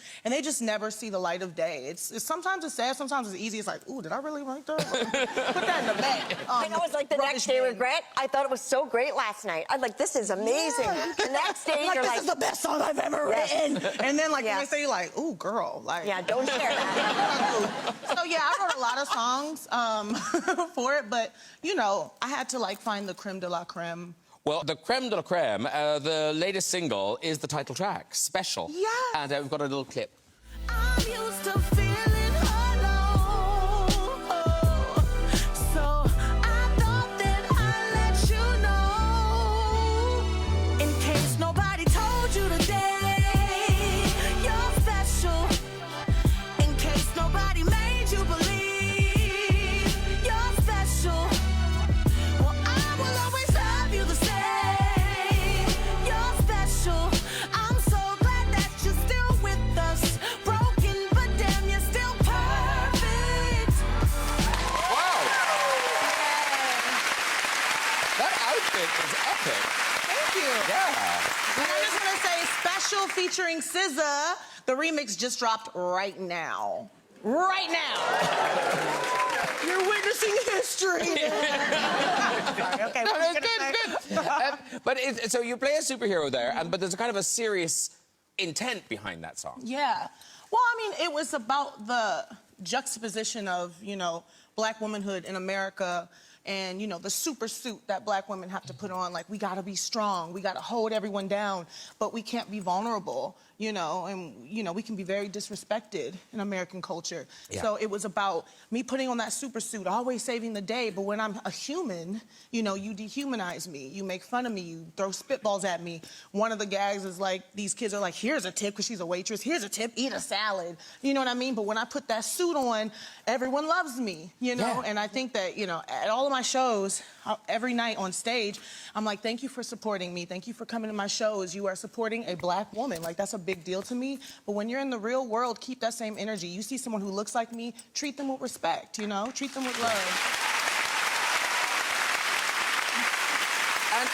[SPEAKER 12] never see the light of day. It's sometimes it's sad, sometimes it's easy. It's like, ooh, did I really write that? Put that in the bag.
[SPEAKER 3] I know, it's like the next day regret. I thought it was so great last night. I'm like, this is amazing.
[SPEAKER 12] Yeah.
[SPEAKER 3] The next day, you're
[SPEAKER 12] this
[SPEAKER 3] like,
[SPEAKER 12] is the best song I've ever written. And then, like, the next day, you're like, ooh, girl. Like,
[SPEAKER 3] yeah, don't share that.
[SPEAKER 12] So, yeah, I wrote a lot of songs for it, but, you know, I had to, like, find the creme de la creme.
[SPEAKER 1] Well, the creme de la creme, the latest single, is the title track, Special.
[SPEAKER 12] Yeah.
[SPEAKER 1] And we've got a little clip.
[SPEAKER 7] I'm used to feeling alone, so I thought that I'd let you know, in case nobody told you today, you're special, in case nobody made you believe you're special. Well, I will always love you the same. You're special. I'm so glad that you're still with us. Broken, but damn, you're still perfect.
[SPEAKER 1] Wow! That outfit is epic.
[SPEAKER 12] Thank you.
[SPEAKER 1] Yeah.
[SPEAKER 12] And I'm just gonna say, Special featuring SZA. The remix just dropped right now. Right now. You're witnessing history. Sorry, okay.
[SPEAKER 1] No, it's good. But so you play a superhero there, but there's a kind of a serious intent behind that song.
[SPEAKER 12] Yeah. Well, I mean, it was about the juxtaposition of, you know, black womanhood in America and, you know, the super suit that black women have to put on. Like, we gotta be strong, we gotta hold everyone down, but we can't be vulnerable, you know, and, you know, we can be very disrespected in American culture.
[SPEAKER 1] Yeah.
[SPEAKER 12] So it was about me putting on that super suit, always saving the day, but when I'm a human, you know, you dehumanize me, you make fun of me, you throw spitballs at me. One of the gags is like, these kids are like, here's a tip, because she's a waitress, here's a tip, eat a salad. You know what I mean? But when I put that suit on, everyone loves me, you know?
[SPEAKER 1] Yeah.
[SPEAKER 12] And I think that, you know, at all of my shows, every night on stage, I'm like, thank you for supporting me. Thank you for coming to my shows. You are supporting a black woman. Like, that's a big deal to me. But when you're in the real world, keep that same energy. You see someone who looks like me, treat them with respect, you know? Treat them with love.
[SPEAKER 1] And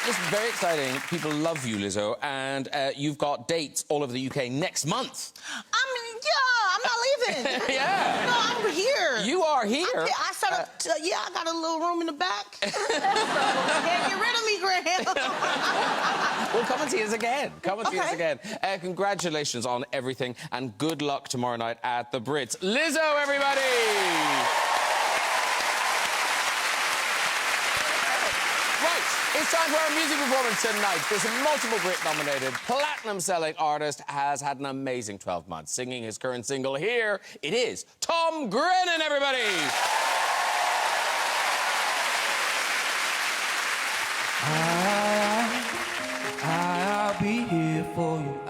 [SPEAKER 1] it's very exciting. People love you, Lizzo, and you've got dates all over the UK next month.
[SPEAKER 12] I mean, Yeah, I'm not leaving.
[SPEAKER 1] Yeah.
[SPEAKER 12] No, I'm here.
[SPEAKER 1] You are here.
[SPEAKER 12] I set up. Yeah, I got a little room in the back. So, can't get rid of me, Graham.
[SPEAKER 1] Well, come and see us again. Come and see us again. Congratulations on everything, and good luck tomorrow night at the Brits. Lizzo, everybody! Right, it's time for our music performance tonight. This multiple Brit-nominated, platinum-selling artist has had an amazing 12 months. Singing his current single here, it is Tom Grennan, everybody!
[SPEAKER 8] I'll be here for you.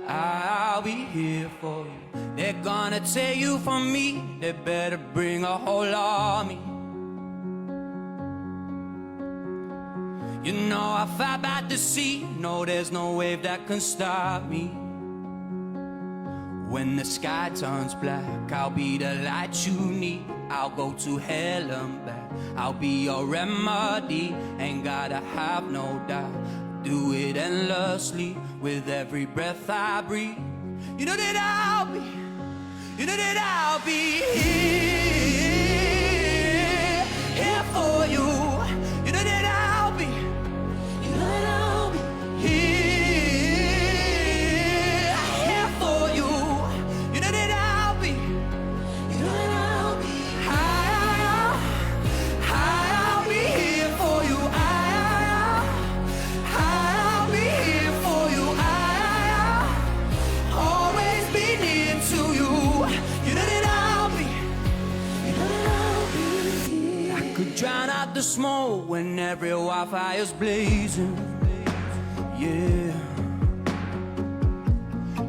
[SPEAKER 8] I'll be here for you. They're gonna take you from me. They better bring a whole army. You know I fight by the sea. No, there's no wave that can stop me. When the sky turns black, I'll be the light you need. I'll go to hell and back. I'll be your remedy. Ain't gotta have no doubt. Do it endlessly with every breath I breathe. You know that I'll be, you know that I'll be here for you. You know that I'll be, you know that I'll be here for you. You know that I'll be, you know that I'll be, I'll be here for you. I'll be here for you. I'll always be near to you. You know that I'll be, you know that I'll be here. I could drown out the smoke when every wildfire's blazing. Yeah.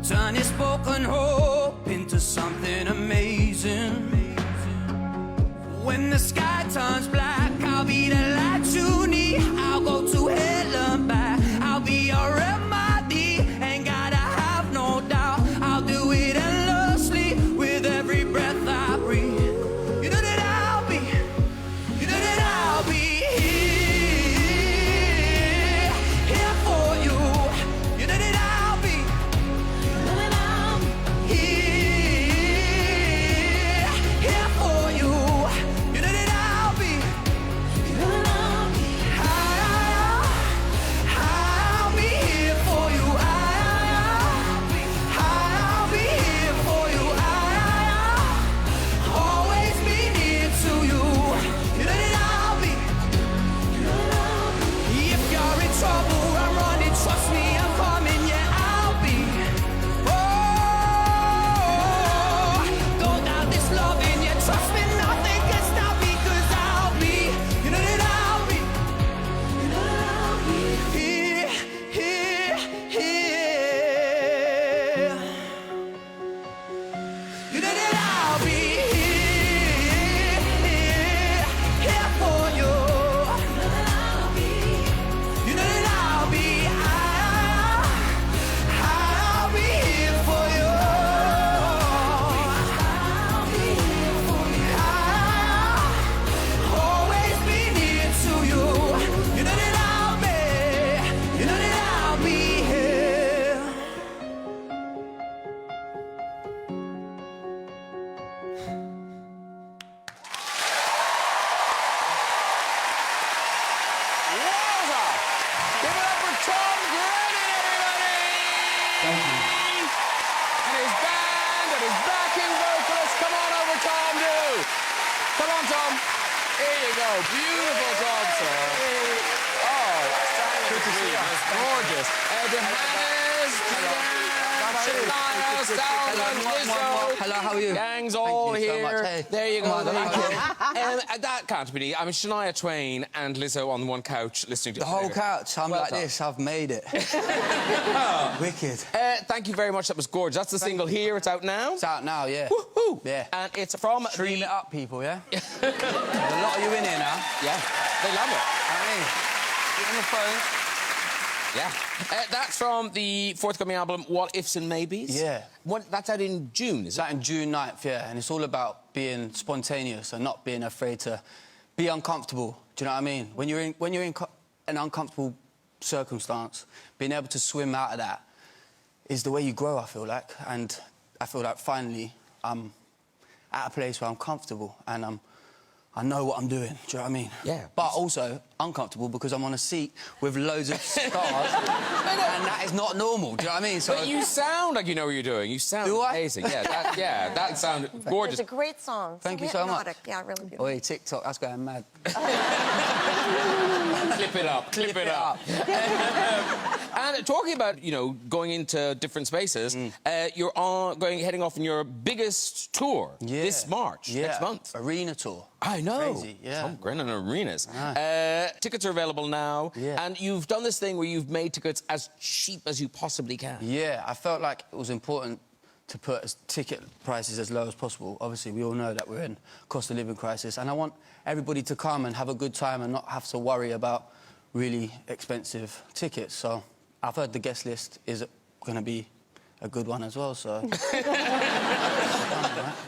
[SPEAKER 8] Turn this broken hope into something amazing. When the sky turns black, I'll be the light you need. I'll go to hell and back. I'll be your remedy. Ain't gotta have no doubt. I'll do it endlessly with every breath I breathe. You know that I'll be, you know that I'll be here for you. You know that I'll be, you know that I'll be here for you. You know that I'll be, you know that I'll be, I'll be here for you. I'll be here for you. I'll always be near to you. You know that I'll be, you know that I'll be. If you're in trouble, I'm running. Trust me, I'm coming. Yeah, I'll be. Oh, don't doubt this love in you. Trust me, nothing can stop me, 'cause I'll be. You know that I'll be. You know that I'll be here. You know that I'll be here for you. You know that I'll be. You know that I'll be. I'll be here for you. I'll be here for you. I'll always be near to you. You know that I'll be. You know that I'll be here.
[SPEAKER 1] Wowza! Give it up for Tom Grennan, everybody!
[SPEAKER 8] Thank you.
[SPEAKER 1] And his band and his backing vocalist. Come on over, Tom, do! Come on, Tom. Here you go. Beautiful job, sir. Oh, good to see you. Gorgeous. Johannes, Shania, Salma, Lizzo.
[SPEAKER 8] Hello, how are you?
[SPEAKER 1] Gang's all
[SPEAKER 8] Thank you so
[SPEAKER 1] here.
[SPEAKER 8] much. Hey.
[SPEAKER 1] There you go.
[SPEAKER 8] Come on, thank you.
[SPEAKER 1] That can't be. I mean, Shania Twain and Lizzo on one couch listening to
[SPEAKER 8] The whole couch, I'm
[SPEAKER 1] Well
[SPEAKER 8] like
[SPEAKER 1] done.
[SPEAKER 8] this, I've made it. Wicked.
[SPEAKER 1] Thank you very much. That was gorgeous. That's the single here. It's out now.
[SPEAKER 8] It's out now, yeah.
[SPEAKER 1] Woohoo!
[SPEAKER 8] Yeah.
[SPEAKER 1] And it's from
[SPEAKER 8] Stream
[SPEAKER 1] the...
[SPEAKER 8] it up, people, yeah? There's a lot of you in here now.
[SPEAKER 1] Yeah, they love it.
[SPEAKER 8] I mean, get on the phone.
[SPEAKER 1] Yeah. That's from the forthcoming album, What Ifs and Maybes?
[SPEAKER 8] Yeah.
[SPEAKER 1] That's out in June, is
[SPEAKER 8] It's out in June 9th, yeah, and it's all about being spontaneous and not being afraid to be uncomfortable. Do you know what I mean? When you're in an uncomfortable circumstance, being able to swim out of that
[SPEAKER 13] is the way you grow, I feel like. And I feel like finally I'm at a place where I'm comfortable and I know what I'm doing, do you know what I mean?
[SPEAKER 1] Yeah.
[SPEAKER 13] But also uncomfortable because I'm on a seat with loads of stars and that is not normal, do you know what I mean? So
[SPEAKER 1] But you sound like you know what you're doing. You sound amazing. Yeah, that sounded gorgeous.
[SPEAKER 3] It's a great song.
[SPEAKER 13] Thank you
[SPEAKER 3] so
[SPEAKER 13] so much.
[SPEAKER 3] hypnotic. Yeah, really beautiful.
[SPEAKER 13] Oi, TikTok, that's going mad.
[SPEAKER 1] Clip it up, clip it up. And talking about, you know, going into different spaces, you're heading off on your biggest tour this March, next month.
[SPEAKER 13] Arena tour.
[SPEAKER 1] I know.
[SPEAKER 13] Crazy, yeah.
[SPEAKER 1] Tom Grennan Arenas.
[SPEAKER 13] I
[SPEAKER 1] Tickets are available now, and you've done this thing where you've made tickets as cheap as you possibly can.
[SPEAKER 13] Yeah, I felt like it was important to put ticket prices as low as possible. Obviously, we all know that we're in cost of living crisis, and I want everybody to come and have a good time and not have to worry about really expensive tickets. So I've heard the guest list is going to be a good one as well, so...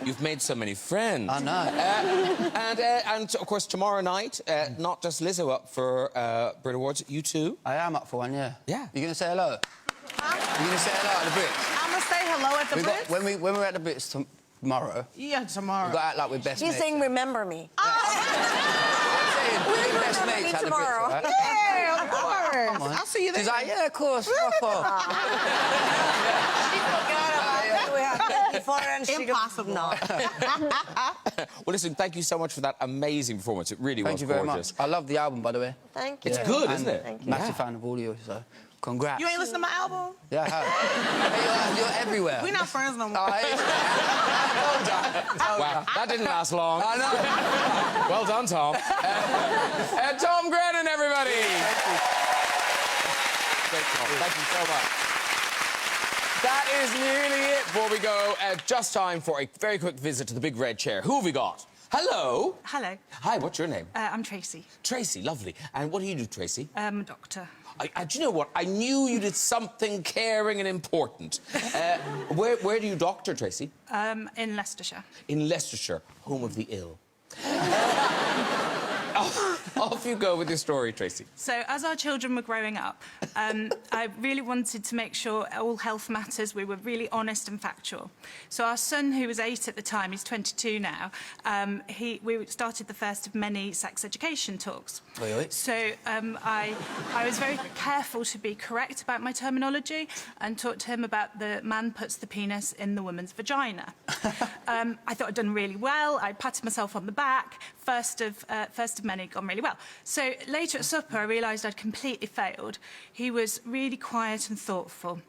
[SPEAKER 1] You've made so many friends.
[SPEAKER 13] I know.
[SPEAKER 1] And of course, tomorrow night, not just Lizzo up for Brit Awards, you too.
[SPEAKER 13] I am up for one, yeah.
[SPEAKER 1] Yeah.
[SPEAKER 13] You going to say hello? You going to say hello at the Brits?
[SPEAKER 12] I'm gonna say hello at the Brits.
[SPEAKER 13] When we're at the Brits tomorrow...
[SPEAKER 12] Yeah, tomorrow.
[SPEAKER 13] We've got to act like we're best mates.
[SPEAKER 3] She's saying, remember me.
[SPEAKER 13] We're best mates at the
[SPEAKER 3] tomorrow.
[SPEAKER 13] Brits, right?
[SPEAKER 12] Yeah, of course. I'll see you there.
[SPEAKER 13] She's like, yeah, of course. Fuck off.
[SPEAKER 12] Impossible.
[SPEAKER 2] No.
[SPEAKER 1] Well, listen, thank you so much for that amazing performance. It really was
[SPEAKER 13] Thank you very
[SPEAKER 1] gorgeous.
[SPEAKER 13] much. I love the album, by the way.
[SPEAKER 3] Thank you.
[SPEAKER 1] It's good, isn't it?
[SPEAKER 3] Thank you.
[SPEAKER 13] Massive fan of all of you, so congrats.
[SPEAKER 12] You ain't listened to my album?
[SPEAKER 13] Yeah, I have. You're everywhere.
[SPEAKER 12] We're not friends no more.
[SPEAKER 13] Oh,
[SPEAKER 1] Wow, that didn't last long.
[SPEAKER 13] I know.
[SPEAKER 1] Well done, Tom. Tom Grennan, everybody. Great Tom. Thank you so much. That is nearly it before we go. Just time for a very quick visit to the big red chair. Who have we got? Hello.
[SPEAKER 14] Hello.
[SPEAKER 1] Hi, what's your name?
[SPEAKER 14] I'm Tracy.
[SPEAKER 1] Tracy, lovely. And what do you do, Tracy?
[SPEAKER 14] I'm a doctor.
[SPEAKER 1] Do you know what? I knew you did something caring and important. Where do you doctor, Tracy?
[SPEAKER 14] In Leicestershire.
[SPEAKER 1] In Leicestershire, home of the ill. Off you go with your story, Tracy.
[SPEAKER 14] So, as our children were growing up, I really wanted to make sure all health matters, we were really honest and factual. So our son, who was 8 at the time, he's 22 now, we started the first of many sex education talks.
[SPEAKER 13] Really?
[SPEAKER 14] So I was very careful to be correct about my terminology and talked to him about the man puts the penis in the woman's vagina. I thought I'd done really well. I patted myself on the back. First of many, gone really well. So later at supper, I realised I'd completely failed. He was really quiet and thoughtful.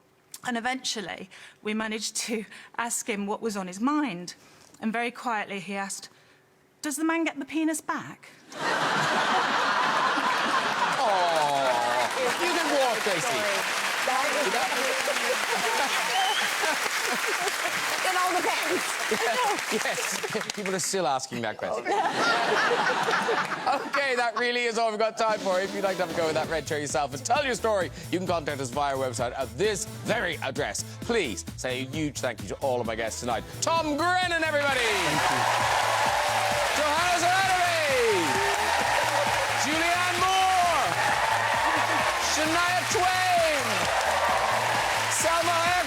[SPEAKER 14] And eventually, we managed to ask him what was on his mind. And very quietly, he asked, "Does the man get the penis back?"
[SPEAKER 1] You can walk, Tracy.
[SPEAKER 3] It all depends.
[SPEAKER 1] Yes, people are still asking that question. OK, that really is all we've got time for. If you'd like to have a go with that red chair yourself and tell your story, you can contact us via our website at this very address. Please say a huge thank you to all of my guests tonight. Tom Grennan, everybody! Thank you. Johannes Radebe! Julianne Moore! Shania Twain! Salma Hayek!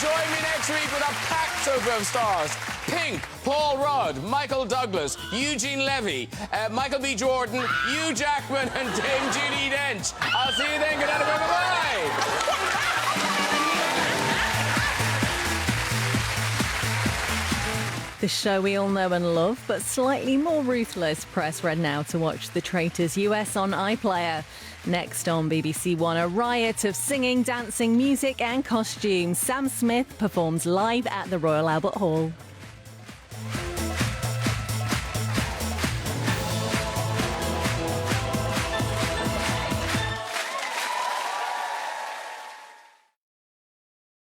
[SPEAKER 1] Join me next week with a packed sofa of stars. Pink, Paul Rudd, Michael Douglas, Eugene Levy, Michael B. Jordan, Hugh Jackman and Dame Judi Dench. I'll see you then. Good night, bye-bye.
[SPEAKER 15] The show we all know and love, but slightly more ruthless. Press red now to watch The Traitors US on iPlayer. Next on BBC One, a riot of singing, dancing, music and costumes. Sam Smith performs live at the Royal Albert Hall.